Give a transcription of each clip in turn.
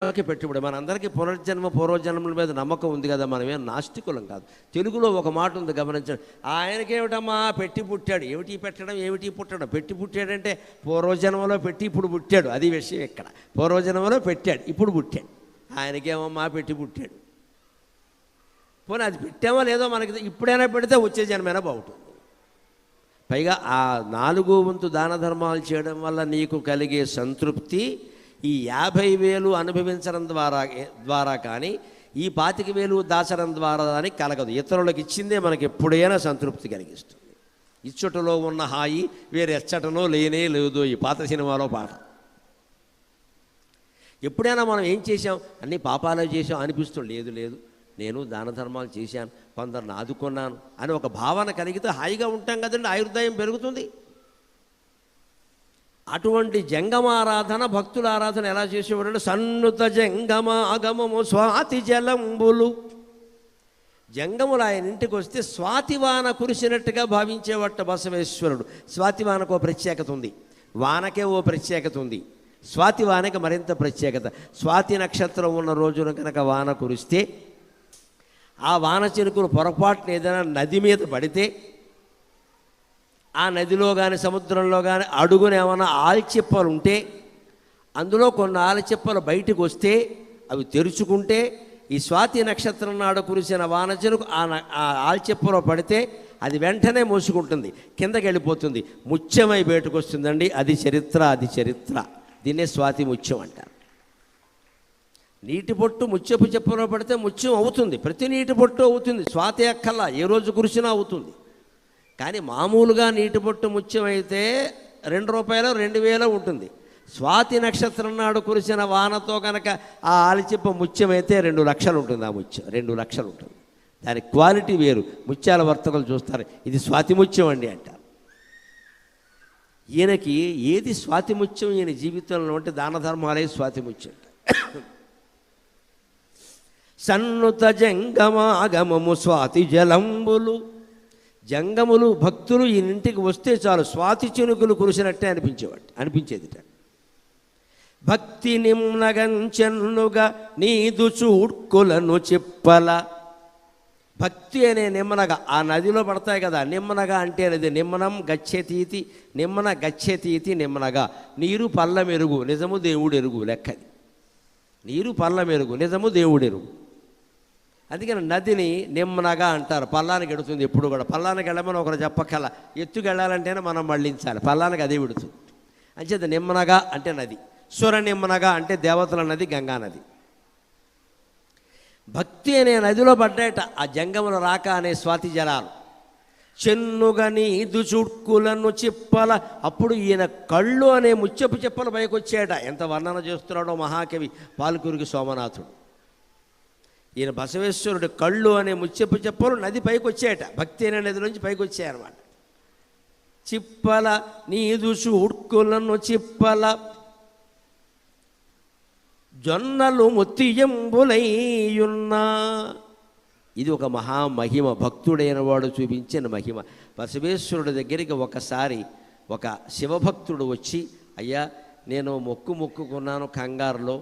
జన్మకి పెట్టుబడి. మనందరికీ పునర్జన్మ పూర్వజన్మల మీద నమ్మకం ఉంది కదా, మనమేం నాస్తికులం కాదు. తెలుగులో ఒక మాట ఉంది, గమనించండి. ఆయనకేమిటమ్మా పెట్టి పుట్టాడు, ఏమిటి పెట్టడం, ఏమిటి పుట్టడం. పెట్టి పుట్టాడంటే పూర్వజన్మలో పెట్టి ఇప్పుడు పుట్టాడు, అది విషయం ఇక్కడ. పూర్వజన్మలో పెట్టాడు, ఇప్పుడు పుట్టాడు. ఆయనకేమమ్మా పెట్టి పుట్టాడు. పోనీ అది పెట్టామో లేదో మనకి ఇప్పుడైనా పెడితే వచ్చే జన్మైనా బాగుంటుంది. పైగా ఆ 4వ వంతు దాన ధర్మాలు చేయడం వల్ల నీకు కలిగే సంతృప్తి ఈ 50,000 అనుభవించడం ద్వారా కానీ, ఈ 25,000 దాచడం ద్వారా కానీ కలగదు. ఇతరులకు ఇచ్చిందే మనకి ఎప్పుడైనా సంతృప్తి కలిగిస్తుంది. ఇచ్చుటలో ఉన్న హాయి వేరే ఎచ్చటనో లేనే లేదు, ఈ పాత సినిమాలో పాట. ఎప్పుడైనా మనం ఏం చేసాం, అన్నీ పాపాలే చేసాం అనిపిస్తుంది. లేదు లేదు, నేను దాన ధర్మాలు చేశాను, కొందరిని ఆదుకున్నాను అని ఒక భావన కలిగితే హాయిగా ఉంటాం కదండి, ఆయుర్దాయం పెరుగుతుంది. అటువంటి జంగమారాధన, భక్తుల ఆరాధన ఎలా చేసేవాడు? సన్నుత జంగమాగమము స్వాతి జలంబులు. జంగములు ఆయన ఇంటికి వస్తే స్వాతివాన కురిసినట్టుగా భావించేవట్ట బసవేశ్వరుడు. స్వాతివానకు ఓ ప్రత్యేకత ఉంది, వానకే ఓ ప్రత్యేకత ఉంది. స్వాతి వానకి మరింత ప్రత్యేకత. స్వాతి నక్షత్రం ఉన్న రోజున కనుక వాన కురిస్తే, ఆ వాన చినుకులు పొరపాటున ఏదైనా నది మీద పడితే, ఆ నదిలో కానీ సముద్రంలో కానీ అడుగున ఏమైనా ఆల్చిప్పలు ఉంటే, అందులో కొన్ని ఆల్చిప్పలు బయటకు వస్తే, అవి తెరుచుకుంటే, ఈ స్వాతి నక్షత్రం నాడు కురిసిన వాన చినుకు ఆ ఆల్చిప్పలో పడితే అది వెంటనే మూసుకుంటుంది, కిందకి వెళ్ళిపోతుంది, ముత్యమై బయటకు వస్తుందండి. అది చరిత్ర, అది చరిత్ర. దీన్నే స్వాతి ముత్యం అంటారు. నీటి పొట్టు ముత్యపు చెప్పులో పడితే ముత్యం అవుతుంది, ప్రతి నీటి పొట్టు అవుతుంది. స్వాతి అక్కల్లా ఏ రోజు కురిసినా అవుతుంది. కానీ మామూలుగా నీటి పొట్టు ముత్యం అయితే ₹2 2,000 ఉంటుంది. స్వాతి నక్షత్రం నాడు కురిసిన వానతో కనుక ఆ ఆలిచిప్ప ముత్యం అయితే 2 లక్షలు ఉంటుంది. ఆ ముత్యం 2 లక్షలు ఉంటుంది. దాని క్వాలిటీ వేరు. ముత్యాల వర్తకులు చూస్తారు, ఇది స్వాతి ముత్యం అండి అంటారు. ఈయనకి ఏది స్వాతి ముత్యం ఈయన జీవితంలో అంటే దాన ధర్మాలే స్వాతి ముత్యం. సన్నుత జంగమాగమము స్వాతి జలంబులు. జంగములు భక్తులు ఈయనింటికి వస్తే చాలు స్వాతి చినుకులు కురిసినట్టే అనిపించేదిట. భక్తి నిమ్నగంచెన్నుగా నీదు చూడ్కులను చిప్పల. భక్తి అనే నిమ్మనగా ఆ నదిలో పడతాయి కదా, నిమ్మనగా అంటే అది నిమ్మనం గచ్చెతీతి, నిమ్మన గచ్చెతీతి నిమ్మనగా. నీరు పల్ల మెరుగు నిజము దేవుడెరుగు లెక్కది. నీరు పల్ల మెరుగు నిజము దేవుడెరుగు. అందుకని నదిని నిమ్మనగా అంటారు. పల్లానికి ఎడుతుంది ఎప్పుడు కూడా. పల్లానికి వెళ్ళమని ఒకరు చెప్పకల, ఎత్తుకు వెళ్ళాలంటేనే మనం మళ్ళించాలి, పల్లానికి అదే విడుతుంది. అంచేత నిమ్మనగా అంటే నది. సుర నిమ్మనగా అంటే దేవతల నది, గంగా నది. భక్తి అనే నదిలో పడ్డాయట ఆ జంగముల రాక అనే స్వాతి జలాలు. చెన్నుగా నీదు చుడ్కులను చిప్పల. అప్పుడు ఈయన కళ్ళు అనే ముత్యపు చెప్పలు పైకి వచ్చాయట. ఎంత వర్ణన చేస్తున్నాడో మహాకవి పాల్కురికి సోమనాథుడు. ఈయన బసవేశ్వరుడు కళ్ళు అనే ముత్యపు చెప్పలు నది పైకి వచ్చాయట, భక్తి అనే నది నుంచి పైకి వచ్చాయన్నమాట. చిప్పల నీదు చూడ్కులను చిప్పల. జొన్నలు ముత్తియంబులైయున్నా. ఇది ఒక మహామహిమ, భక్తుడైన వాడు చూపించిన మహిమ. బసవేశ్వరుడి దగ్గరికి ఒకసారి ఒక శివభక్తుడు వచ్చి, అయ్యా నేను మొక్కుకున్నాను కంగారులో,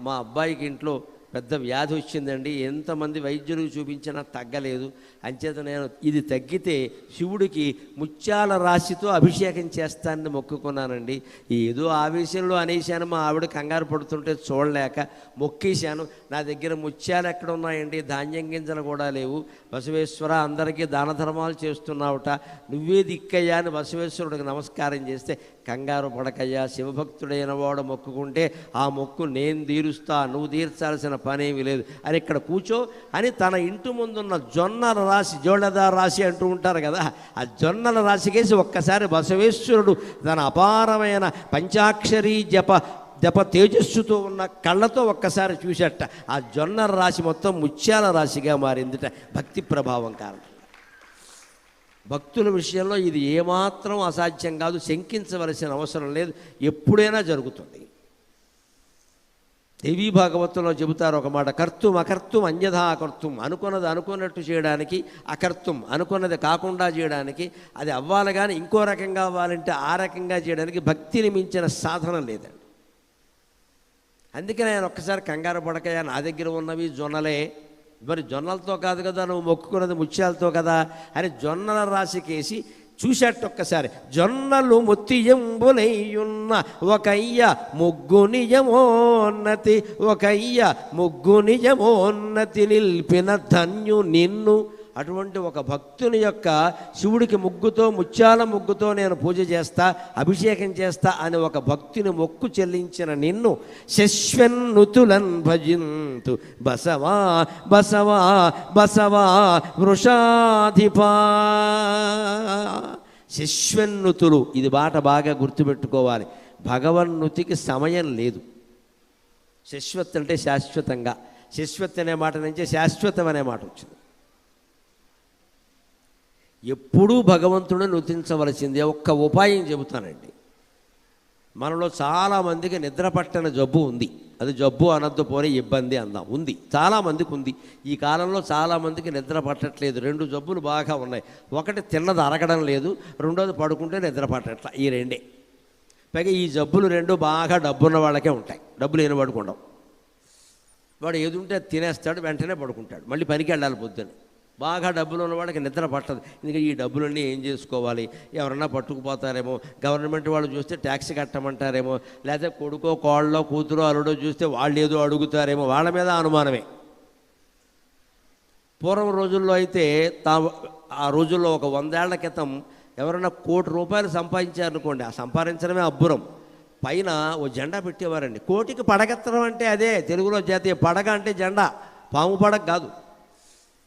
మా అబ్బాయికి ఇంట్లో పెద్ద వ్యాధి వచ్చిందండి, ఎంతమంది వైద్యులకు చూపించినా తగ్గలేదు, అంచేత నేను ఇది తగ్గితే శివుడికి ముత్యాల రాశితో అభిషేకం చేస్తానని మొక్కుకున్నానండి. ఏదో ఆవేశంలో అనేశాను, మా ఆవిడ కంగారు పడుతుంటే చూడలేక మొక్కేశాను. నా దగ్గర ముత్యాలు ఎక్కడ ఉన్నాయండి, ధాన్యం గింజలు కూడా లేవు. బసవేశ్వర అందరికీ దాన ధర్మాలు చేస్తున్నావుట, నువ్వే దిక్కయ్యా అని బసవేశ్వరుడికి నమస్కారం చేస్తే, కంగారు పడకయ్యా, శివభక్తుడైన వాడు మొక్కుకుంటే ఆ మొక్కు నేను తీరుస్తా, నువ్వు తీర్చాల్సిన పనేమీ లేదు అని ఇక్కడ కూర్చో అని తన ఇంటి ముందున్న జొన్నల రాశి, జోళదార రాశి అంటూ ఉంటారు కదా, ఆ జొన్నల రాశికేసి ఒక్కసారి బసవేశ్వరుడు తన అపారమైన పంచాక్షరీ జప తేజస్సుతో ఉన్న కళ్ళతో ఒక్కసారి చూసేట. ఆ జొన్నల రాశి మొత్తం ముత్యాల రాశిగా మారిందిట భక్తి ప్రభావం కారణం. భక్తుల విషయంలో ఇది ఏమాత్రం అసాధ్యం కాదు, శంకించవలసిన అవసరం లేదు, ఎప్పుడైనా జరుగుతుంది. దేవీ భాగవతంలో చెబుతారు ఒక మాట, కర్తుం అకర్తుం అన్యథా అకర్తుం. అనుకున్నది అనుకున్నట్టు చేయడానికి, అకర్తుం అనుకున్నది కాకుండా చేయడానికి, అది అవ్వాలి కానీ ఇంకో రకంగా అవ్వాలంటే ఆ రకంగా చేయడానికి భక్తిని మించిన సాధన లేదండి. అందుకే నేను ఒక్కసారి కంగారు పడకయ్యా, నా దగ్గర ఉన్నవి జొన్నలే, మరి జొన్నలతో కాదు కదా నువ్వు మొక్కుకున్నది, ముత్యాలతో కదా అని జొన్నల రాశికేసి చూసేట్టు ఒక్కసారి. జొన్నలు ముత్తియంబులయ్యున్న ఒకయ్య ముగ్గు నిజమోన్నతి, ఒకయ్య ముగ్గు నిజమోన్నతి నిల్పిన ధన్యు నిన్ను. అటువంటి ఒక భక్తుని యొక్క శివుడికి ముగ్గుతో, ముత్యాల ముగ్గుతో నేను పూజ చేస్తా, అభిషేకం చేస్తా అని ఒక భక్తుని మొక్కు చెల్లించిన నిన్ను శశ్వన్నుతులన్ భజింతు బసవా బసవా బసవా వృషాధిపా. శశ్వన్నుతులు, ఇది బాట బాగా గుర్తుపెట్టుకోవాలి. భగవన్నుతికి సమయం లేదు. శశ్వత్ అంటే శాశ్వతంగా, శశ్వత్ అనే మాట నుంచే శాశ్వతం అనే మాట వచ్చింది. ఎప్పుడూ భగవంతుడు నుతించవలసిందే. ఒక్క ఉపాయం చెబుతానండి. మనలో చాలామందికి నిద్ర పట్టని జబ్బు ఉంది. అది జబ్బు అనద్దు, పోనీ ఇబ్బంది అందాం, ఉంది, చాలామందికి ఉంది. ఈ కాలంలో చాలామందికి నిద్ర పట్టట్లేదు. 2 జబ్బులు బాగా ఉన్నాయి. ఒకటి తిన్నది అరగడం లేదు, రెండోది పడుకుంటే నిద్ర పట్టట్ల. ఈ రెండే. పైగా ఈ జబ్బులు 2 బాగా డబ్బున్న వాళ్ళకే ఉంటాయి, డబ్బు లేని పడుకుంటాం. వాడు ఏది ఉంటే తినేస్తాడు, వెంటనే పడుకుంటాడు, మళ్ళీ పనికి వెళ్ళాలి పొద్దున్న. బాగా డబ్బులు ఉన్నవాడికి నిద్ర పట్టదు. ఎందుకంటే ఈ డబ్బులన్నీ ఏం చేసుకోవాలి, ఎవరన్నా పట్టుకుపోతారేమో, గవర్నమెంట్ వాళ్ళు చూస్తే ట్యాక్స్ కట్టమంటారేమో, లేకపోతే కొడుకో కోళ్ళో కూతురో అల్లుడో చూస్తే వాళ్ళు ఏదో అడుగుతారేమో, వాళ్ళ మీద అనుమానమే. పూర్వం రోజుల్లో అయితే ఆ రోజుల్లో ఒక 100 ఏళ్ల క్రితం ఎవరన్నా ₹1,00,00,000 సంపాదించారనుకోండి, ఆ సంపాదించడమే అబ్బురం. పైన ఓ జెండా పెట్టేవారండి. కోటికి పడగెత్తడం అంటే అదే తెలుగులో జాతీయ. పడగ అంటే జెండా, పాము పడగ కాదు.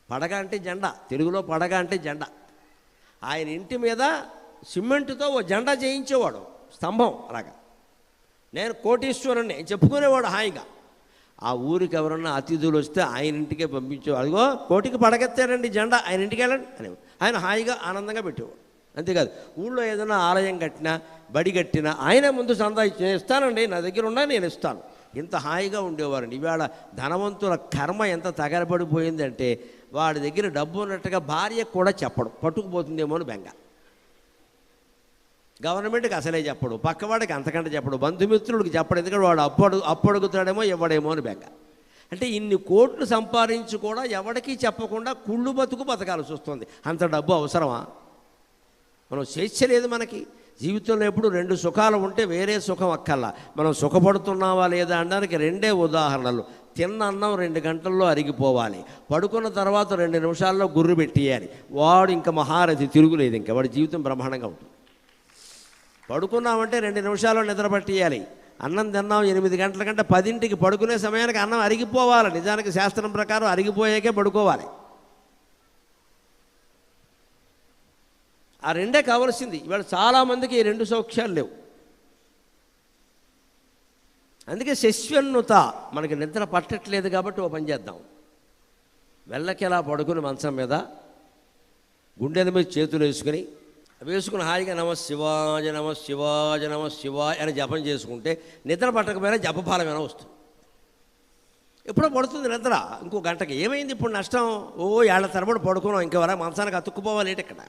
పడగ అంటే జెండా, తెలుగులో పడగ అంటే జెండా. ఆయన ఇంటి మీద సిమెంటుతో ఓ జెండా చేయించేవాడు, స్తంభం అలాగా. నేను కోటీశ్వరుణ్ణి చెప్పుకునేవాడు హాయిగా. ఆ ఊరికి ఎవరన్నా అతిథులు వస్తే ఆయన ఇంటికే పంపించేవాడు. అదిగో కోటికి పడగెత్తారండి జెండా, ఆయన ఇంటికి వెళ్ళండి అనేవాడు. ఆయన హాయిగా ఆనందంగా పెట్టేవాడు. అంతేకాదు, ఊళ్ళో ఏదైనా ఆలయం కట్టినా, బడి కట్టినా ఆయన ముందు చందా ఇస్తానండి, నా దగ్గర ఉన్నా నేను ఇస్తాను. ఇంత హాయిగా ఉండేవారండి. ఇవాళ ధనవంతుల కర్మ ఎంత తగలబడిపోయిందంటే, వాడి దగ్గర డబ్బు ఉన్నట్టుగా భార్యకు కూడా చెప్పడు, పట్టుకుపోతుందేమో అని బెంగ. గవర్నమెంట్కి అసలే చెప్పడు, పక్కవాడికి అంతకంటే చెప్పడు, బంధుమిత్రుడికి చెప్పడు. ఎందుకంటే వాడు అప్పు అడుగుతాడేమో ఇవ్వడేమో అని బెంగ. అంటే ఇన్ని కోట్లు సంపాదించి కూడా ఎవరికీ చెప్పకుండా కుళ్ళు బతుకు బతకాల్సి వస్తుంది. అంత డబ్బు అవసరమా? మనం స్వేచ్ఛ లేదు మనకి. జీవితంలో ఎప్పుడు 2 సుఖాలు ఉంటే వేరే సుఖం అక్కల్లా. మనం సుఖపడుతున్నావా లేదా అనడానికి 2 ఉదాహరణలు. తిన్న అన్నం 2 గంటల్లో అరిగిపోవాలి, పడుకున్న తర్వాత 2 నిమిషాల్లో గుర్రు పెట్టేయాలి. వాడు ఇంకా మహారథి, తిరుగులేదు, ఇంకా వాడి జీవితం బ్రహ్మాండంగా ఉంటుంది. పడుకున్నామంటే 2 నిమిషాల్లో నిద్ర పట్టేయాలి. అన్నం తిన్నాం 8 గంటల కంటే 10ంటికి పడుకునే సమయానికి అన్నం అరిగిపోవాలి. నిజానికి శాస్త్రం ప్రకారం అరిగిపోయాకే పడుకోవాలి. ఆ 2 కావాల్సింది. ఇవాళ చాలామందికి ఈ 2 సౌఖ్యాలు లేవు. అందుకే శశ్వన్నుత, మనకి నిద్ర పట్టట్లేదు కాబట్టి ఓ పని చేద్దాం. వెళ్ళకెలా పడుకుని మంచం మీద గుండెల మీద చేతులు వేసుకుని హాయిగా నమ శివాయ నమ శివాయ నమ శివాయ అని జపం చేసుకుంటే నిద్ర పట్టకపోయినా జపఫలమైనా వస్తుంది. ఎప్పుడో పడుతుంది నిద్ర, ఇంకో గంటకి. ఏమైంది ఇప్పుడు నష్టం? ఓ 1 ఏళ్ల తరబడి పడుకున్నాం, ఇంకెవరా మంచానికి అతుక్కుపోవాలి ఏంటి ఇక్కడ?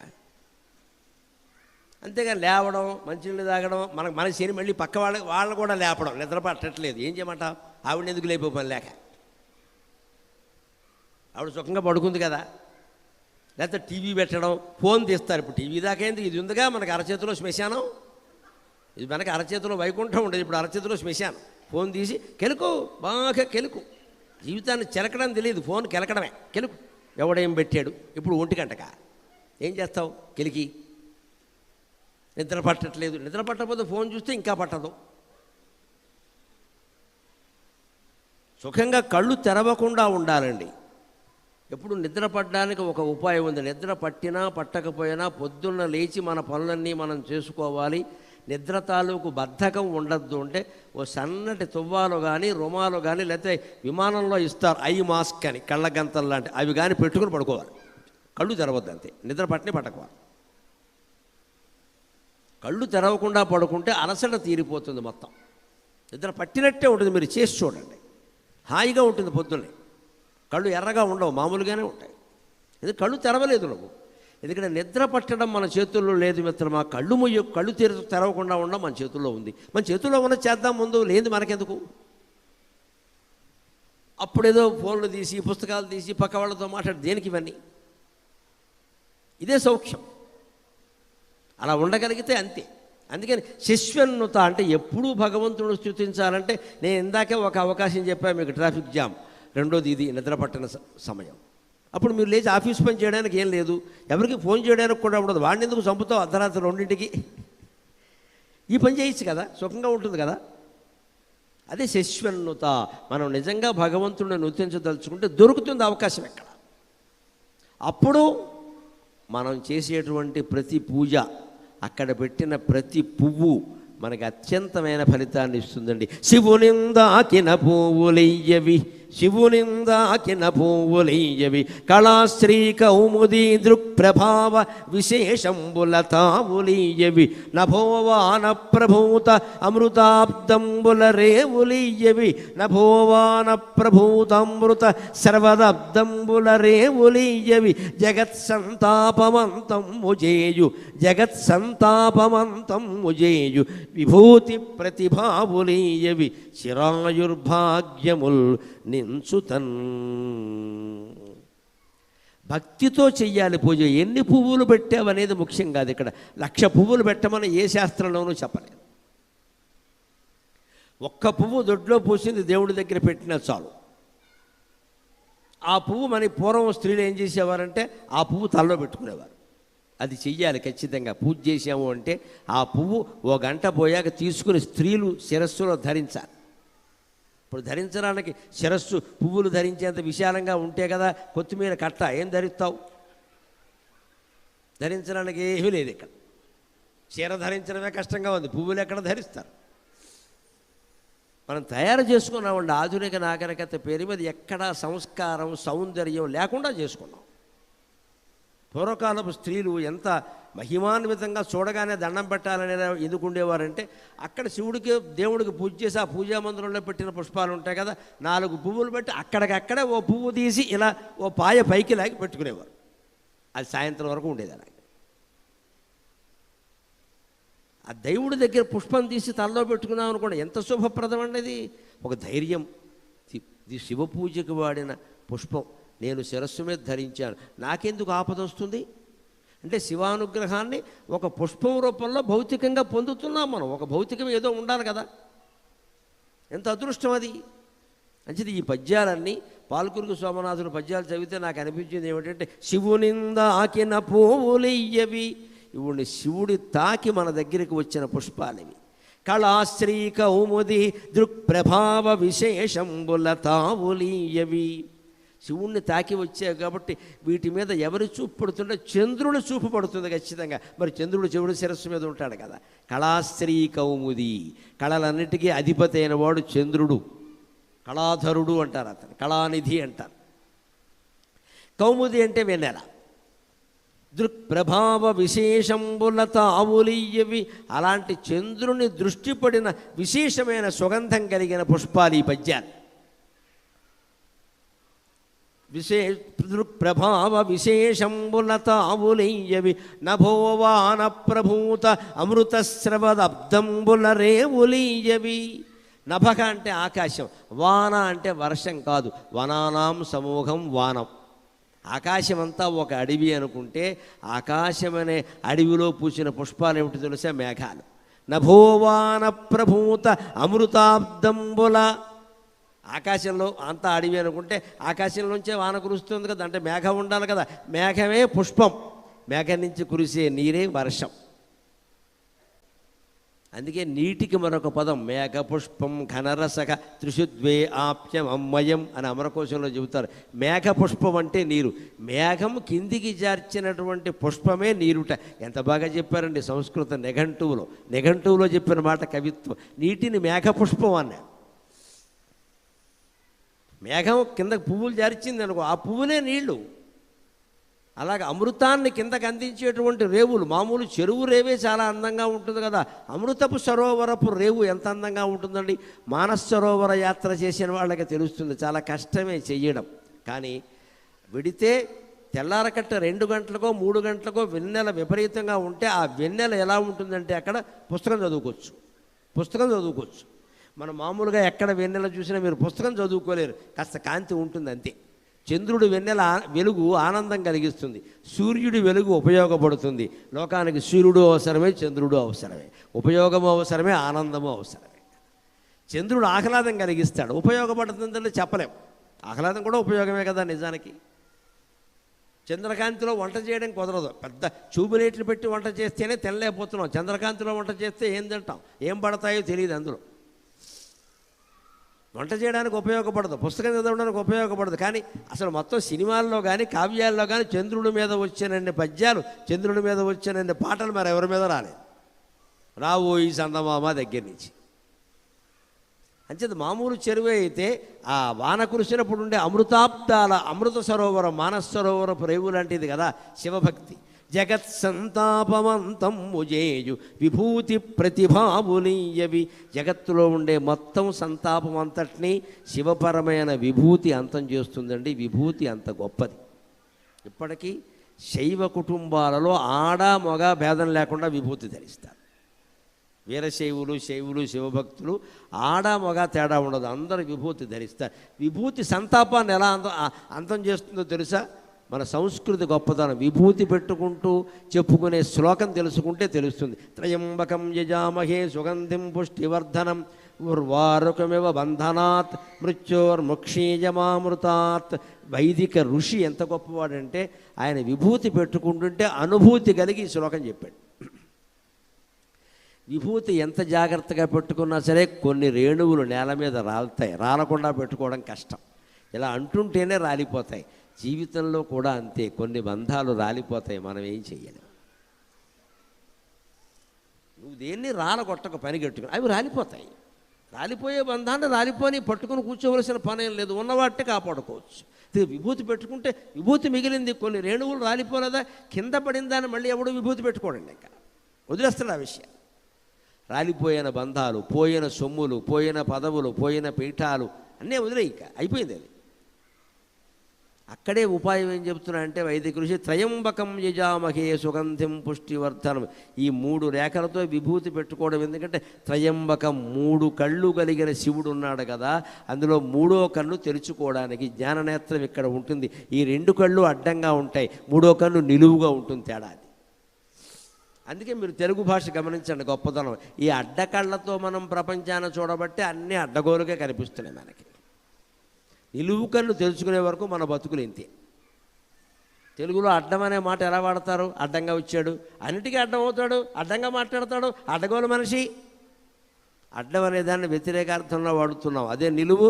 అంతేగాని లేవడం, మంచినీళ్ళు తాగడం, మన శని మళ్ళీ పక్క వాళ్ళని కూడా లేపడం, నిద్ర పట్టట్లేదు. ఏం చేయమంట? ఆవిడని ఎందుకు లేపే పని లేక? ఆవిడ సుఖంగా పడుకుంది కదా. లేకపోతే టీవీ పెట్టడం, ఫోన్ తీస్తారు. ఇప్పుడు టీవీ దాకేంది, ఇది ఉందిగా మనకు అరచేతిలో శ్మశానం. ఇది మనకి అరచేతిలో వైకుంఠం ఉండేది, ఇప్పుడు అరచేతిలో శ్మశానం. ఫోన్ తీసి కెలుకు, బాగా కెలుకు. జీవితాన్ని చెలకడం తెలియదు, ఫోన్ కెలకడమే, కెలుకు. ఎవడేం పెట్టాడు? ఇప్పుడు 1 గంటకా ఏం చేస్తావు? కెలికి. నిద్ర పట్టట్లేదు. నిద్ర పట్టకపోతే ఫోన్ చూస్తే ఇంకా పట్టదు. సుఖంగా కళ్ళు తెరవకుండా ఉండాలండి. ఎప్పుడు నిద్ర పట్టడానికి ఒక ఉపాయం ఉంది. నిద్ర పట్టినా పట్టకపోయినా పొద్దున్న లేచి మన పనులన్నీ మనం చేసుకోవాలి. నిద్ర తాలూకు బద్ధకం ఉండద్దు. అంటే ఓ సన్నటి తువ్వాలు కానీ, రుమాలు కానీ, లేకపోతే విమానంలో ఇస్తారు ఐ మాస్క్ అని, కళ్ళ గంతలు లాంటి, అవి కానీ పెట్టుకుని పడుకోవాలి. కళ్ళు తెరవద్దు అంతే. నిద్ర పట్టినే పట్టకోవాలి. కళ్ళు తెరవకుండా పడుకుంటే అలసట తీరిపోతుంది మొత్తం. నిద్ర పట్టినట్టే ఉంటుంది. మీరు చేసి చూడండి, హాయిగా ఉంటుంది. పొద్దున్నే కళ్ళు ఎర్రగా ఉండవు, మామూలుగానే ఉంటాయి. ఎందుకంటే కళ్ళు తెరవలేదు నువ్వు. ఎందుకంటే నిద్ర పట్టడం మన చేతుల్లో లేదు మిత్రమా. కళ్ళు తెరవకుండా ఉండడం మన చేతుల్లో ఉంది. మన చేతుల్లో ఉన్న చేద్దాం ముందు, లేదు మనకెందుకు? అప్పుడేదో ఫోన్లు తీసి పుస్తకాలు తీసి పక్క వాళ్ళతో మాట్లాడి దేనికి ఇవన్నీ? ఇదే సౌఖ్యం. అలా ఉండగలిగితే అంతే. అందుకని శిష్యన్నుత అంటే ఎప్పుడూ భగవంతుడు స్థుతించాలంటే, నేను ఇందాకే ఒక అవకాశం చెప్పాను మీకు, ట్రాఫిక్ జామ్, రెండోది ఇది నిద్ర పట్టిన సమయం. అప్పుడు మీరు లేచి ఆఫీస్ పని చేయడానికి ఏం లేదు, ఎవరికి ఫోన్ చేయడానికి కూడా ఉండదు. వాడిని ఎందుకు చంపుతావు అర్ధరాత్రి 2ంటికి? ఈ పని చేయొచ్చు కదా, సుఖంగా ఉంటుంది కదా. అదే శిష్యన్నుత. మనం నిజంగా భగవంతుడిని నృత్యించదలుచుకుంటే దొరుకుతుంది అవకాశం ఎక్కడ. అప్పుడు మనం చేసేటువంటి ప్రతి పూజ, అక్కడ పెట్టిన ప్రతి పువ్వు మనకి అత్యంతమైన ఫలితాన్ని ఇస్తుందండి. శివునిందాకిన పువ్వులయ్యవి, శివునిందాకిన పువ్వులయ్యవి, కళాశ్రీ కౌముదీ దృక్ప్రభావ విశేషంబుల తావులీయవి, నభోవాన ప్రభూత అమృతాబ్దంబుల రేవులీయవి, నభోవాన ప్రభూతామృత సర్వదబ్దంబుల రేవులీయవి, జగత్సంతాపమంతం ముజేయు, జగత్సంతాపమంతం ముజేయు, విభూతి ప్రతిభావులీయవి, చిరాయుర్భాగ్యముల్ నించుతన్. భక్తితో చెయ్యాలి పూజ. ఎన్ని పువ్వులు పెట్టావనేది ముఖ్యం కాదు. ఇక్కడ 1,00,000 పువ్వులు పెట్టమని ఏ శాస్త్రంలోనూ చెప్పలేదు. ఒక్క పువ్వు దొడ్లో పూసింది దేవుడి దగ్గర పెట్టినా చాలు. ఆ పువ్వు మన పూర్వం స్త్రీలు ఏం చేసేవారంటే ఆ పువ్వు తలలో పెట్టుకునేవారు. అది చెయ్యాలి ఖచ్చితంగా. పూజ చేసాము అంటే ఆ పువ్వు 1 గంట పోయాక తీసుకుని స్త్రీలు శిరస్సులో ధరించాలి. ఇప్పుడు ధరించడానికి శిరస్సు పువ్వులు ధరించేంత విశాలంగా ఉంటే కదా. కొత్తిమీర కట్ట ఏం ధరిస్తావు? ధరించడానికి ఏమీ లేదు. ఇక్కడ చీర ధరించడమే కష్టంగా ఉంది, పువ్వులు ఎక్కడ ధరిస్తారు? మనం తయారు చేసుకున్నామండి. ఆధునిక నాగరికత పేరు మీద ఎక్కడా సంస్కారం సౌందర్యం లేకుండా చేసుకున్నాం. పూర్వకాలపు స్త్రీలు ఎంత మహిమాన్వితంగా చూడగానే దండం పెట్టాలనే ఎందుకు ఉండేవారంటే, అక్కడ శివుడికి దేవుడికి పూజ చేసి ఆ పూజా మందిరంలో పెట్టిన పుష్పాలు ఉంటాయి కదా, 4 పువ్వులు పెట్టి అక్కడికక్కడే ఓ పువ్వు తీసి ఇలా ఓ పాయ పైకి లాగి పెట్టుకునేవారు. అది సాయంత్రం వరకు ఉండేది. అలాగే ఆ దేవుడి దగ్గర పుష్పం తీసి తలలో పెట్టుకున్నాం అనుకోండి, ఎంత శుభప్రదం అండి అది. ఒక ధైర్యం. ఇది శివ పూజకు వాడిన పుష్పం, నేను శిరస్సు మీద ధరించాను, నాకెందుకు ఆపద వస్తుంది అంటే శివానుగ్రహాన్ని ఒక పుష్పం రూపంలో భౌతికంగా పొందుతున్నాం మనం. ఒక భౌతికం ఏదో ఉండాలి కదా. ఎంత అదృష్టం అది. మంచిది. ఈ పద్యాలన్నీ పాల్కురుగు సోమనాథుడు పద్యాలు చదివితే నాకు అనిపించింది ఏమిటంటే, శివునిందాకిన పువ్వులయ్యవి, ఇవుని శివుడి తాకి మన దగ్గరికి వచ్చిన పుష్పాలవి. కళాశ్రీ కౌముది దృక్ప్రభావ విశేషంబుల తావులీయవి. శివుణ్ణి తాకి వచ్చాయి కాబట్టి వీటి మీద ఎవరి చూపు పడుతుంటే చంద్రుడి చూపు పడుతుంది ఖచ్చితంగా. మరి చంద్రుడు శివుడి శిరస్సు మీద ఉంటాడు కదా. కళాశ్రీ కౌముది, కళలన్నిటికీ అధిపతి అయిన వాడు చంద్రుడు. కళాధరుడు అంటారు, అతను కళానిధి అంటారు. కౌముది అంటే వెన్నెల. దృక్ప్రభావ విశేషంబుల తావులీయవి, అలాంటి చంద్రుని దృష్టి పడిన విశేషమైన సుగంధం కలిగిన పుష్పాలు ఈ పద్యాలు. దృక్ప్రభావ విశేషంబుల తావులీయవి, నభోవాన ప్రభూత అమృతస్రవదబ్దంబుల రేవులీయవి. నభక అంటే ఆకాశం, వాన అంటే వర్షం కాదు. వనానాం సమూహం వానం. ఆకాశం అంతా ఒక అడవి అనుకుంటే, ఆకాశమనే అడవిలో పూసిన పుష్పాలు ఏమిటి తెలుసా? మేఘాలు. నభోవాన ప్రభూత అమృతాబ్దంబుల. ఆకాశంలో అంతా అడవి అనుకుంటే ఆకాశంలోంచే వాన కురుస్తుంది కదా, అంటే మేఘం ఉండాలి కదా. మేఘమే పుష్పం, మేఘం నుంచి కురిసే నీరే వర్షం. అందుకే నీటికి మరొక పదం మేఘపుష్పం ఘనరసక త్రిశుద్వే ఆప్యం అమ్మయం అని అమరకోశంలో చెబుతారు. మేఘపుష్పం అంటే నీరు. మేఘం కిందికి జార్చినటువంటి పుష్పమే నీరుట. ఎంత బాగా చెప్పారండి సంస్కృత నిఘంటువులో చెప్పిన మాట కవిత్వం. నీటిని మేఘపుష్పం అన్నాడు. మేఘం కిందకు పువ్వులు జార్చింది అనుకో, ఆ పువ్వునే నీళ్లు. అలాగే అమృతాన్ని కిందకు అందించేటువంటి రేవులు, మామూలు చెరువు రేవే చాలా అందంగా ఉంటుంది కదా. అమృతపు సరోవరపు రేవు ఎంత అందంగా ఉంటుందండి. మానస సరోవర యాత్ర చేసిన వాళ్ళకి తెలుస్తుంది. చాలా కష్టమే చెయ్యడం. కానీ విడితే తెల్లారకట్ట 2 గంటలకో 3 గంటలకో వెన్నెల విపరీతంగా ఉంటే ఆ వెన్నెల ఎలా ఉంటుందంటే అక్కడ పుస్తకం చదువుకోవచ్చు. మనం మామూలుగా ఎక్కడ వెన్నెల చూసినా మీరు పుస్తకం చదువుకోలేరు, కాస్త కాంతి ఉంటుంది అంతే. చంద్రుడు వెన్నెల వెలుగు ఆనందం కలిగిస్తుంది, సూర్యుడి వెలుగు ఉపయోగపడుతుంది. లోకానికి సూర్యుడు అవసరమే, చంద్రుడు అవసరమే, ఉపయోగము అవసరమే, ఆనందము అవసరమే. చంద్రుడు ఆహ్లాదం కలిగిస్తాడు, ఉపయోగపడుతుందంటే చెప్పలేం. ఆహ్లాదం కూడా ఉపయోగమే కదా నిజానికి. చంద్రకాంతిలో వంట చేయడం కుదరదు, పెద్ద చూబులేట్లు పెట్టి వంట చేస్తేనే తినలేకపోతున్నాం. చంద్రకాంతిలో వంట చేస్తే ఏం తింటాం, ఏం పడతాయో తెలియదు. అందులో వంట చేయడానికి ఉపయోగపడదు, పుస్తకం చదవడానికి ఉపయోగపడదు. కానీ అసలు మొత్తం సినిమాల్లో కానీ కావ్యాల్లో కానీ చంద్రుడి మీద వచ్చినన్ని పద్యాలు, చంద్రుడి మీద వచ్చినన్ని పాటలు మరి ఎవరి మీద రాలేదు. రావు ఈ చందమామ దగ్గర నుంచి. అంచేత మామూలు చెరువే అయితే ఆ వాన కురిసినప్పుడు ఉండే అమృతాబ్దాల అమృత సరోవరం, మానస సరోవరపు రేవు లాంటిది కదా శివభక్తి. జగత్ సంతాపమంతం ముజేయు విభూతి ప్రతిభావులీయవి. జగత్తులో ఉండే మొత్తం సంతాపం అంతటినీ శివపరమైన విభూతి అంతం చేస్తుందండి. విభూతి అంత గొప్పది. ఇప్పటికీ శైవ కుటుంబాలలో ఆడ మగ భేదం లేకుండా విభూతి ధరిస్తారు. వీరశైవులు, శైవులు, శివభక్తులు ఆడ మగ తేడా ఉండదు, అందరూ విభూతి ధరిస్తారు. విభూతి సంతాపాన్ని ఎలా అంతం చేస్తుందో తెలుసా? మన సంస్కృతి గొప్పతనం. విభూతి పెట్టుకుంటూ చెప్పుకునే శ్లోకం తెలుసుకుంటే తెలుస్తుంది. త్రయంబకం యజామహే సుగంధిం పుష్టివర్ధనం ఉర్వారుకమివ బంధనాత్ మృత్యోర్ముక్షీయమామృతాత్. వైదిక ఋషి ఎంత గొప్పవాడంటే ఆయన విభూతి పెట్టుకుంటుంటే అనుభూతి కలిగి శ్లోకం చెప్పాడు. విభూతి ఎంత జాగ్రత్తగా పెట్టుకున్నా సరే కొన్ని రేణువులు నేల మీద రాలుతాయి, రాలకుండా పెట్టుకోవడం కష్టం. ఇలా అంటుంటేనే రాలిపోతాయి. జీవితంలో కూడా అంతే, కొన్ని బంధాలు రాలిపోతాయి, మనం ఏం చెయ్యలేం. నువ్వు దేన్ని రాలగొట్టక పని కట్టుకుని అవి రాలిపోతాయి. రాలిపోయే బంధాన్ని రాలిపోని పట్టుకుని కూర్చోవలసిన పనేం లేదు, ఉన్నవాటిని కాపాడుకోవచ్చు. విభూతి పెట్టుకుంటే విభూతి మిగిలింది, కొన్ని రేణువులు రాలిపోలేదా, కింద పడిన దాన్ని మళ్ళీ ఎవడో విభూతి పెట్టుకోడండి, ఇంకా వదిలేస్తాడు ఆ విషయం. రాలిపోయిన బంధాలు, పోయిన సొమ్ములు, పోయిన పదవులు, పోయిన పీఠాలు అన్నీ వదిలేయి, ఇక అయిపోయింది అది. అక్కడే ఉపాయం ఏం చెప్తున్నా అంటే వైదిక ఋషి త్రయంబకం యజామహే సుగంధిం పుష్టివర్ధనం. ఈ 3 రేఖలతో విభూతి పెట్టుకోవడం. ఎందుకంటే త్రయంబకం 3 కళ్ళు కలిగిన శివుడు ఉన్నాడు కదా, అందులో 3వ కన్ను తెరుచుకోవడానికి జ్ఞాననేత్రం ఇక్కడ ఉంటుంది. ఈ 2 కళ్ళు అడ్డంగా ఉంటాయి, 3వ కన్ను నిలువుగా ఉంటుంది. తేడా అది. అందుకే మీరు తెలుగు భాష గమనించండి గొప్పతనం. ఈ అడ్డకళ్ళతో మనం ప్రపంచాన్ని చూడబట్టి అన్నీ అడ్డగోలుగా కనిపిస్తున్నాయి మనకి. నిలువు కన్ను తెలుసుకునే వరకు మన బతుకులు ఇంతే. తెలుగులో అడ్డం అనే మాట ఎలా వాడతారు? అడ్డంగా వచ్చాడు, అన్నిటికీ అడ్డం అవుతాడు, అడ్డంగా మాట్లాడతాడు, అడ్డగోలు మనిషి. అడ్డం అనేదాన్ని వ్యతిరేకార్థంలో వాడుతున్నాం. అదే నిలువు,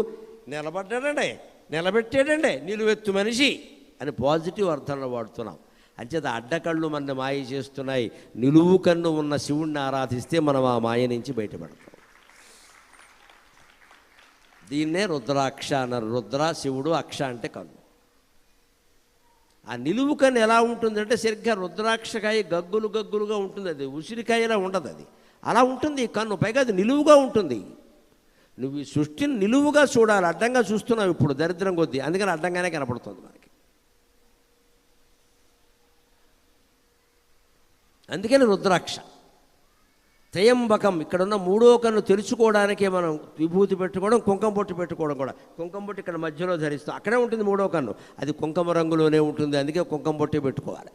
నిలబడ్డాడండి, నిలబెట్టాడండి, నిలువెత్తు మనిషి అని పాజిటివ్ అర్థంలో వాడుతున్నాం. అంచేత అడ్డకళ్ళు మన మాయ చేస్తున్నాయి. నిలువు కన్ను ఉన్న శివుణ్ణి ఆరాధిస్తే మనం ఆ మాయ నుంచి బయటపడతాం. దీన్నే రుద్రాక్ష అన్నారు. రుద్ర శివుడు, అక్ష అంటే కన్ను. ఆ నిలువు కన్ను ఎలా ఉంటుందంటే సరిగ్గా రుద్రాక్షకాయ గగ్గులు గగ్గులుగా ఉంటుంది, అది ఉసిరికాయలా ఉండదు, అది అలా ఉంటుంది ఈ కన్ను. పైగా అది నిలువుగా ఉంటుంది. నువ్వు ఈ సృష్టిని నిలువుగా చూడాలి, అడ్డంగా చూస్తున్నావు ఇప్పుడు దరిద్రం కొద్దీ, అందుకని అడ్డంగానే కనపడుతుంది మనకి. అందుకని రుద్రాక్ష. త్రయంబకం ఇక్కడున్న 3వ కన్ను తెరుచుకోవడానికే మనం విభూతి పెట్టుకోవడం, కుంకుమ బొట్టు పెట్టుకోవడం కూడా. కుంకుమ బొట్టు ఇక్కడ మధ్యలో ధరిస్తాం, అక్కడే ఉంటుంది 3వ కన్ను, అది కుంకుమ రంగులోనే ఉంటుంది, అందుకే కుంకుమ బొట్టు పెట్టుకోవాలి.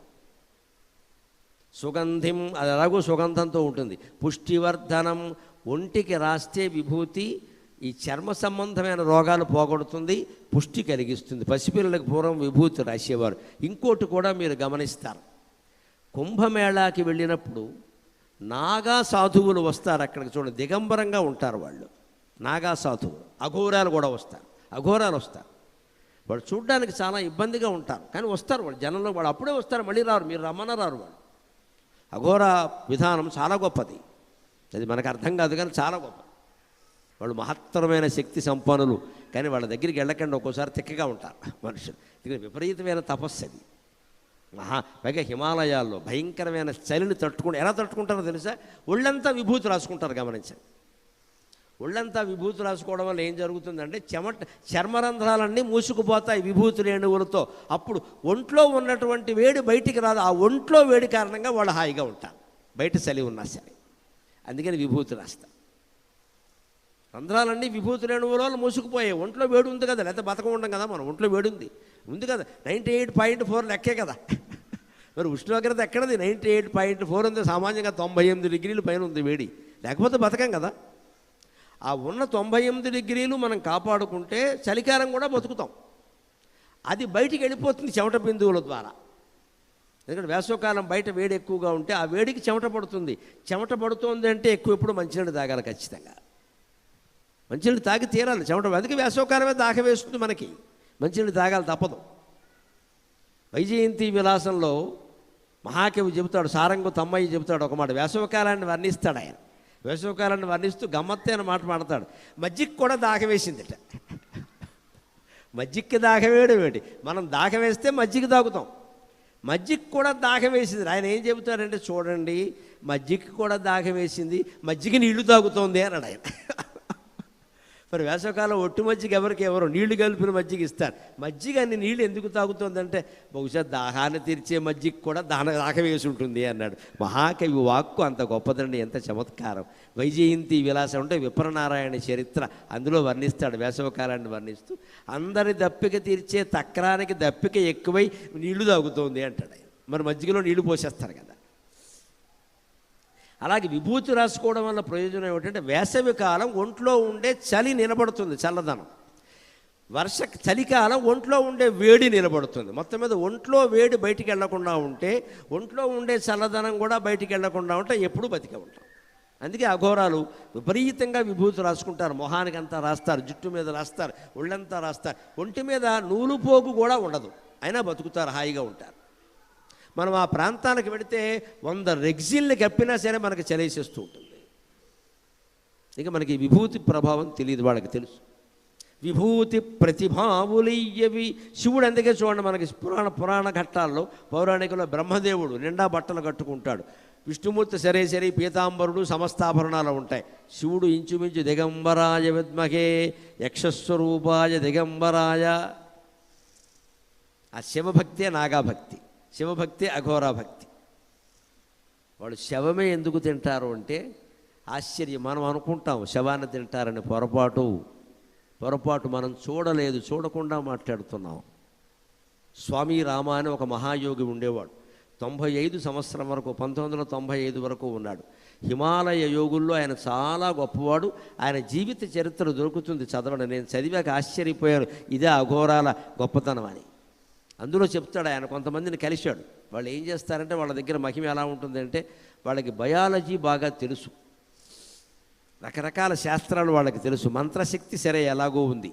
సుగంధిం, అది ఎలాగో సుగంధంతో ఉంటుంది. పుష్టివర్ధనం, ఒంటికి రాస్తే విభూతి ఈ చర్మ సంబంధమైన రోగాలు పోగొడుతుంది, పుష్టి కలిగిస్తుంది. పసిపిల్లలకు పూర్వం విభూతి రాసేవారు. ఇంకోటి కూడా మీరు గమనిస్తారు, కుంభమేళాకి వెళ్ళినప్పుడు నాగా సాధువులు వస్తారు అక్కడికి. చూడండి, దిగంబరంగా ఉంటారు వాళ్ళు, నాగా సాధువులు. అఘోరాలు కూడా వస్తారు, అఘోరాలు వస్తారు. వాళ్ళు చూడడానికి చాలా ఇబ్బందిగా ఉంటారు, కానీ వస్తారు వాళ్ళు జనంలో. వాళ్ళు అప్పుడే వస్తారు, మళ్ళీ రారు, మీరు రమ్మన్న రారు వాళ్ళు. అఘోర విధానం చాలా గొప్పది, అది మనకు అర్థం కాదు కానీ చాలా గొప్పది. వాళ్ళు మహత్తరమైన శక్తి సంపన్నులు, కానీ వాళ్ళ దగ్గరికి వెళ్ళకండి, ఒక్కోసారి తిక్కగా ఉంటారు మనుషులు. ఇది విపరీతమైన తపస్సు అది. పైగా హిమాలయాల్లో భయంకరమైన చలిని ఎలా తట్టుకుంటారో తెలుసా? ఒళ్ళంతా విభూతి రాసుకుంటారు. గమనించండి, ఒళ్ళంతా విభూతి రాసుకోవడం వల్ల ఏం జరుగుతుందంటే చర్మరంధ్రాలన్నీ మూసుకుపోతాయి విభూతి రేణువులతో. అప్పుడు ఒంట్లో ఉన్నటువంటి వేడి బయటికి రాదు, ఆ ఒంట్లో వేడి కారణంగా వాళ్ళు హాయిగా ఉంటారు, బయట చలి ఉన్నా సరే. అందుకని విభూతి రాస్తారు. రంధ్రాలన్నీ విభూతి రేణువుల వల్ల మూసుకుపోయాయి. ఒంట్లో వేడి ఉంది కదా, లేకపోతే బతకం ఉండం కదా, మనం ఒంట్లో వేడి ఉంది కదా, 98.4 లెక్కే కదా. మరి ఉష్ణోగ్రత ఎక్కడది? 98.4 ఉంది. సామాన్యంగా 98 డిగ్రీలు పైన ఉంది వేడి, లేకపోతే బతకం కదా. ఆ ఉన్న 98 డిగ్రీలు మనం కాపాడుకుంటే చలికాలం కూడా బతుకుతాం. అది బయటికి వెళ్ళిపోతుంది చెమట బిందువుల ద్వారా. ఎందుకంటే వేసవకాలం బయట వేడి ఎక్కువగా ఉంటే ఆ వేడికి చెమట పడుతుంది. చెమట పడుతుంది అంటే ఎప్పుడు మంచినీళ్ళు తాగాలి ఖచ్చితంగా. మంచినీళ్ళు తాగి తీరాలి చెమట. అందుకే వేసవకాలమే దాహం వేస్తుంది మనకి, మంచినీళ్ళు తాగాలి తప్పదు. వైజయంతి విలాసంలో మహాకవి చెబుతాడు, సారంగు తమ్మయ్య చెబుతాడు ఒక మాట. వేసవకాలాన్ని వర్ణిస్తాడు ఆయన. వేసవకాలాన్ని వర్ణిస్తూ గమ్మత్తైన మాట మాడతాడు. మజ్జిగ కూడా దాహం వేసిందిట. మజ్జిగకి దాహం వేయడం ఏంటి? మనం దాహం వేస్తే మజ్జిగ తాగుతాం. మజ్జిగ కూడా దాహం వేసింది. ఆయన ఏం చెబుతారంటే, చూడండి మజ్జిగకి కూడా దాహం వేసింది, మజ్జిగ నీళ్లు తాగుతోంది అన్నాడు ఆయన. మరి వేసవకాలం ఒట్టి మజ్జిగ ఎవరు నీళ్లు కలిపిన మజ్జిగ ఇస్తారు. మజ్జిగ అన్ని నీళ్ళు ఎందుకు తాగుతుందంటే బహుశా దాహాన్ని తీర్చే మజ్జిగ కూడా దాహం వేసి ఉంటుంది అన్నాడు. మహాకవి వాక్కు అంత గొప్పదండి, ఎంత చమత్కారం. వైజయంతి విలాసం అంటే విప్రనారాయణ చరిత్ర, అందులో వర్ణిస్తాడు వేసవకాలాన్ని వర్ణిస్తూ. అందరి దప్పిక తీర్చే తక్రానికి దప్పిక ఎక్కువై నీళ్లు తాగుతోంది అంటాడు ఆయన. మరి మజ్జిగలో నీళ్లు పోసేస్తారు కదా. అలాగే విభూతి రాసుకోవడం వల్ల ప్రయోజనం ఏమిటంటే, వేసవి కాలం ఒంట్లో ఉండే చలి నిలబడుతుంది, చల్లదనం. చలికాలం ఒంట్లో ఉండే వేడి నిలబడుతుంది. మొత్తం మీద ఒంట్లో వేడి బయటికి వెళ్లకుండా ఉంటే, ఒంట్లో ఉండే చల్లదనం కూడా బయటికి వెళ్లకుండా ఉంటే ఎప్పుడూ బతికే ఉంటాం. అందుకే అఘోరాలు విపరీతంగా విభూతి రాసుకుంటారు. మొహానికి అంతా రాస్తారు, జుట్టు మీద రాస్తారు, ఒళ్ళంతా రాస్తారు. ఒంటి మీద నూలు పోగు కూడా ఉండదు, అయినా బతుకుతారు, హాయిగా ఉంటారు. మనం ఆ ప్రాంతానికి వెళితే 100 రెగ్జిల్ని కప్పినా సరే మనకి చలేసేస్తూ ఉంటుంది. ఇక మనకి విభూతి ప్రభావం తెలియదు, వాళ్ళకి తెలుసు. విభూతి ప్రతిభావులయ్యవి. శివుడు అందుకే చూడండి, మనకి పురాణ ఘట్టాల్లో పౌరాణికుల బ్రహ్మదేవుడు నిండా బట్టలు కట్టుకుంటాడు. విష్ణుమూర్తి సరే పీతాంబరుడు సమస్తాభరణాలు ఉంటాయి. శివుడు ఇంచుమించు దిగంబరాయ విద్మహే యక్షస్వరూపాయ దిగంబరాయ. ఆ శివభక్తే నాగాభక్తి, శివభక్తి అఘోరాభక్తి. వాళ్ళు శవమే ఎందుకు తింటారు అంటే ఆశ్చర్యం. మనం అనుకుంటాం శవాన్ని తింటారని, పొరపాటు. మనం చూడకుండా మాట్లాడుతున్నాం. స్వామి రామ అని ఒక మహాయోగి ఉండేవాడు. 95 సంవత్సరం వరకు, 1995 వరకు ఉన్నాడు. హిమాలయ యోగుల్లో ఆయన చాలా గొప్పవాడు. ఆయన జీవిత చరిత్ర దొరుకుతుంది, చదవండి. నేను చదివాక ఆశ్చర్యపోయాను, ఇదే అఘోరాల గొప్పతనం అని. అందులో చెప్తాడు ఆయన, కొంతమందిని కలిశాడు. వాళ్ళు ఏం చేస్తారంటే, వాళ్ళ దగ్గర మహిమ ఎలా ఉంటుందంటే, వాళ్ళకి బయాలజీ బాగా తెలుసు, రకరకాల శాస్త్రాలు వాళ్ళకి తెలుసు, మంత్రశక్తి సరే ఎలాగో ఉంది.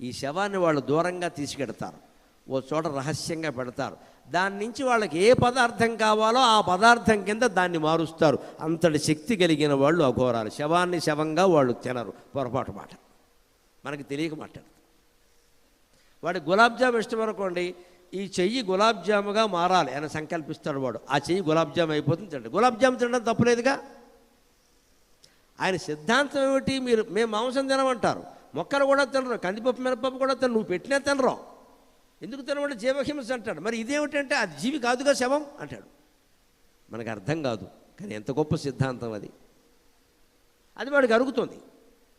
ఈ శవాన్ని వాళ్ళు దూరంగా తీసుకెడతారు, ఓ చోట రహస్యంగా పెడతారు. దాని నుంచి వాళ్ళకి ఏ పదార్థం కావాలో ఆ పదార్థం కింద దాన్ని మారుస్తారు. అంతటి శక్తి కలిగిన వాళ్ళు అఘోరాలు. శవాన్ని శవంగా వాళ్ళు తినరు, పొరపాటు మాట, మనకి తెలియక మాట్లాడతారు. వాడి గులాబ్ జామ్ ఇష్టం అనుకోండి, ఈ చెయ్యి గులాబ్ జాముగా మారాలి అని సంకల్పిస్తాడు వాడు. ఆ చెయ్యి గులాబ్ జామ్ అయిపోతుంది, తింటాడు. గులాబ్ జామ్ తినడం తప్పలేదుగా. ఆయన సిద్ధాంతం ఏమిటి? మేము మాంసం తినమంటారు, మొక్కలు కూడా తినరు, కందిపప్పు మినపప్పు కూడా తినరు, నువ్వు పెట్టినా తినరు. ఎందుకు తినమంటే జీవహింస అంటాడు. మరి ఇదేమిటంటే అది జీవి కాదుగా, శవం అంటాడు. మనకు అర్థం కాదు, కానీ ఎంత గొప్ప సిద్ధాంతం అది. అది వాడికి అరుగుతుంది,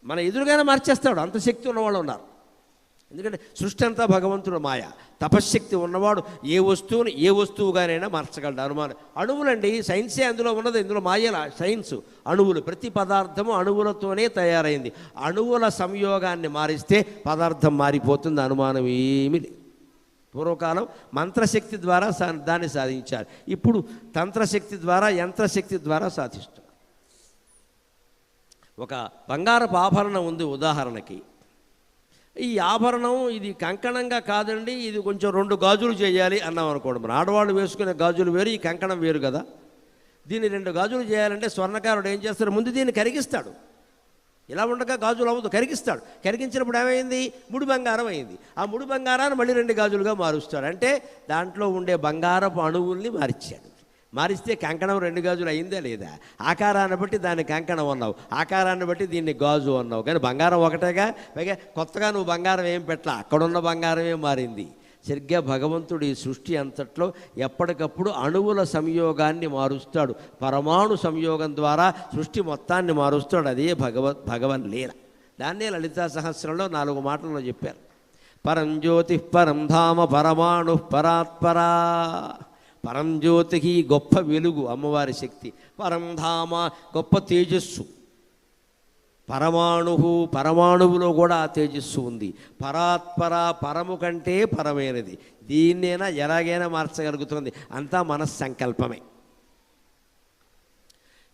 మన ఎదురుగానే మార్చేస్తాడు. అంత శక్తి ఉన్నవాళ్ళు ఉన్నారు. ఎందుకంటే సృష్టి అంతా భగవంతుడు మాయ. తపశ్శక్తి ఉన్నవాడు ఏ వస్తువుగానైనా మార్చగలడు. అనుమానం అణువులండి, సైన్సే అందులో ఉన్నది. ఇందులో మాయల సైన్స్. అణువులు, ప్రతి పదార్థము అణువులతోనే తయారైంది. అణువుల సంయోగాన్ని మారిస్తే పదార్థం మారిపోతుంది, అనుమానం ఏమీ లేదు. పూర్వకాలం మంత్రశక్తి ద్వారా దాన్ని సాధించారు. ఇప్పుడు తంత్రశక్తి ద్వారా, యంత్రశక్తి ద్వారా సాధిస్తున్నారు. ఒక బంగారపు ఆభరణం ఉంది ఉదాహరణకి. ఈ ఆభరణం ఇది కంకణంగా కాదండి, ఇది కొంచెం 2 గాజులు చేయాలి అన్నాం అనుకోండి. మన ఆడవాళ్ళు వేసుకునే గాజులు వేరు, ఈ కంకణం వేరు కదా. దీన్ని 2 గాజులు చేయాలంటే స్వర్ణకారుడు ఏం చేస్తాడు? ముందు దీన్ని కరిగిస్తాడు. ఇలా ఉండగా గాజులు అవ్వదు, కరిగిస్తాడు. కరిగించినప్పుడు ఏమైంది? ముడి బంగారం అయింది. ఆ ముడి బంగారాన్ని మళ్ళీ 2 గాజులుగా మారుస్తాడు. అంటే దాంట్లో ఉండే బంగారపు అణువుల్ని మార్చాడు. మారిస్తే కంకణం 2 గాజులు అయిందా లేదా? ఆకారాన్ని బట్టి దాన్ని కంకణం అన్నావు, ఆకారాన్ని బట్టి దీన్ని గాజు అన్నావు. కానీ బంగారం ఒకటేగా. పైగా కొత్తగా నువ్వు బంగారం ఏం పెట్టలా, అక్కడున్న బంగారమే మారింది. సరిగ్గా భగవంతుడు ఈ సృష్టి అంతట్లో ఎప్పటికప్పుడు అణువుల సంయోగాన్ని మారుస్తాడు. పరమాణు సంయోగం ద్వారా సృష్టి మొత్తాన్ని మారుస్తాడు. అదే భగవన్ లీల. దాన్నే లలితా సహస్రంలో 4 మాటల్లో చెప్పారు. పరంజ్యోతి పరం ధామ పరమాణు పరాత్పరా. పరంజ్యోతికి గొప్ప వెలుగు అమ్మవారి శక్తి, పరంధామ గొప్ప తేజస్సు, పరమాణు పరమాణువులో కూడా ఆ తేజస్సు ఉంది, పరాత్పర పరము కంటే పరమైనది. దీన్నైనా ఎలాగైనా మార్చగలుగుతుంది, అంతా మనస్సంకల్పమే.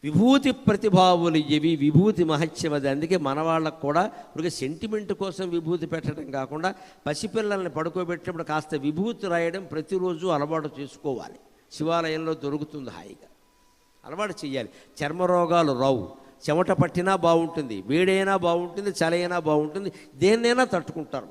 విభూతి ప్రతిభావులు ఇవి, విభూతి మహత్యం అది. అందుకే మన వాళ్ళకు కూడా ఒక సెంటిమెంట్ కోసం విభూతి పెట్టడం కాకుండా పసిపిల్లల్ని పడుకోబెట్టినప్పుడు కాస్త విభూతి రాయడం ప్రతిరోజు అలవాటు చేసుకోవాలి. శివాలయంలో దొరుకుతుంది హాయిగా, అలవాటు చేయాలి. చర్మరోగాలు రావు, చెమట పట్టినా బాగుంటుంది, వేడైనా బాగుంటుంది, చలైనా బాగుంటుంది, దేన్నైనా తట్టుకుంటారు.